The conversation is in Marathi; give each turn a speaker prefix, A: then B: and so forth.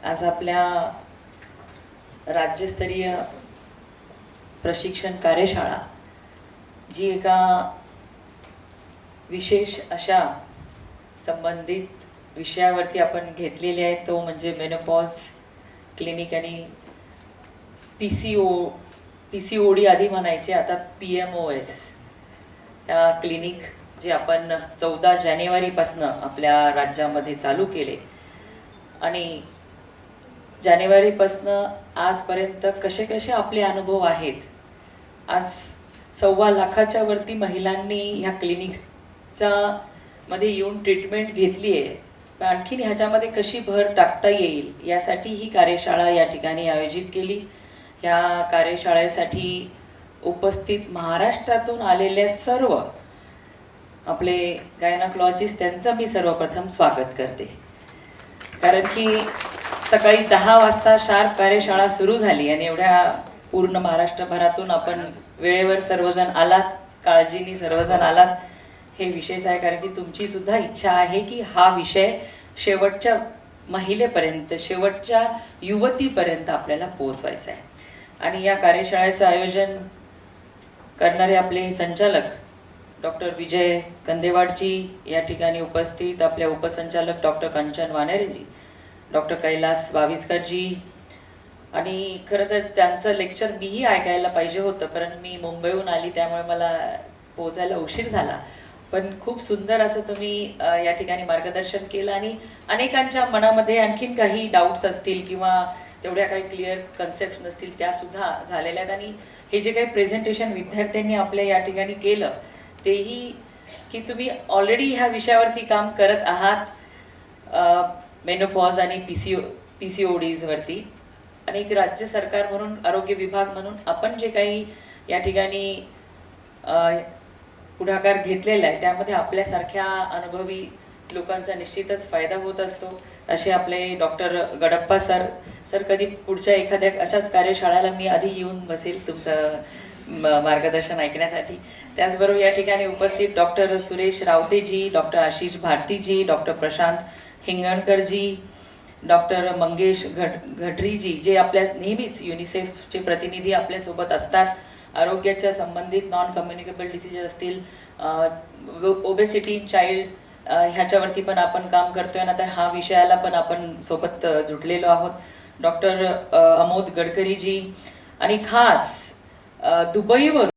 A: आज आपल्या राज्यस्तरीय प्रशिक्षण कार्यशाळा जी एका विशेष अशा संबंधित विषयावरती आपण घेतलेली आहे तो म्हणजे मेनोपॉज क्लिनिक आणि PCOD आधी म्हणायचे, आता PMOS या क्लिनिक जे आपण 14 जानेवारीपासून आपल्या राज्यामध्ये चालू केले आणि जानेवारीपासून आजपर्यंत कसे कसे आपले अनुभव आहेत. आज 1.25 लाखाच्या वरती महिलांनी ह्या क्लिनिक्सचा मध्ये येऊन ट्रीटमेंट घेतली आहे. पण आणखीन ह्याच्यामध्ये कशी भर टाकता येईल यासाठी ही कार्यशाळा या ठिकाणी आयोजित केली. ह्या कार्यशाळेसाठी उपस्थित महाराष्ट्रातून आलेल्या सर्व आपले गायनॉकॉलॉजिस्ट त्यांचं मी सर्वप्रथम स्वागत करते. कारण की सकाळी 10 वाजता शार्प कार्यशाळा सुरू झाली आणि एवढ्या पूर्ण महाराष्ट्रभरातून आपण वेळेवर सर्वजण आलात, काळजीने सर्वजण आलात हे विशेष आहे. कारण की तुमची सुद्धा इच्छा आहे की हा विषय शेवटच्या महिलेपर्यंत, शेवटच्या युवतीपर्यंत आपल्याला पोहोचवायचा आहे. आणि या कार्यशाळेचं आयोजन करणारे आपले संचालक डॉक्टर विजय कंदेवाडजी या ठिकाणी उपस्थित, आपले उपसंचालक डॉक्टर कंचन वानेरेजी, डॉक्टर कैलास वाविस्करजी. आणि खरं तर त्यांचं लेक्चर मीही ऐकायला पाहिजे होतं, कारण मी मुंबईहून आली त्यामुळे मला पोहोचायला उशीर झाला. पण खूप सुंदर असं तुम्ही या ठिकाणी मार्गदर्शन केलं आणि अनेकांच्या मनामध्ये आणखीन काही डाऊट्स असतील किंवा तेवढ्या काही क्लिअर कन्सेप्ट नसतील त्यासुद्धा झालेल्या आहेत. आणि हे जे काही प्रेझेंटेशन विद्यार्थ्यांनी आपल्या या ठिकाणी केलं तेही की तुम्ही ऑलरेडी ह्या विषयावरती काम करत आहात, मेनोपॉज आणि PCODीजवरती. आणि एक राज्य सरकार म्हणून, आरोग्य विभाग म्हणून आपण जे काही या ठिकाणी पुढाकार घेतलेला आहे त्यामध्ये आपल्यासारख्या अनुभवी लोकांचा निश्चितच फायदा होत असतो. असे आपले डॉक्टर गडप्पा सर कधी पुढच्या एखाद्या अशाच कार्यशाळेला मी आधी येऊन बसेल तुमचं मार्गदर्शन ऐकण्यासाठी. त्याचबरोबर या ठिकाणी उपस्थित doctor Suresh Rawateji, doctor Ashish Bharatiji, doctor Prashant Hingankarji, doctor Mangesh Ghadariji जे आपल्या नेहमीच युनिसेफचे प्रतिनिधी आपल्यासोबत असतात. आरोग्याच्या संबंधित नॉन कम्युनिकेबल डिसीजेस असतील, ओबेसिटी इन चाइल्ड ह्याच्यावरती पण आपण काम करतोय आणि आता हा विषयाला पण आपण सोबत जुटलेलो आहोत. डॉक्टर अमोद गडकरीजी आणि खास दुबईवरून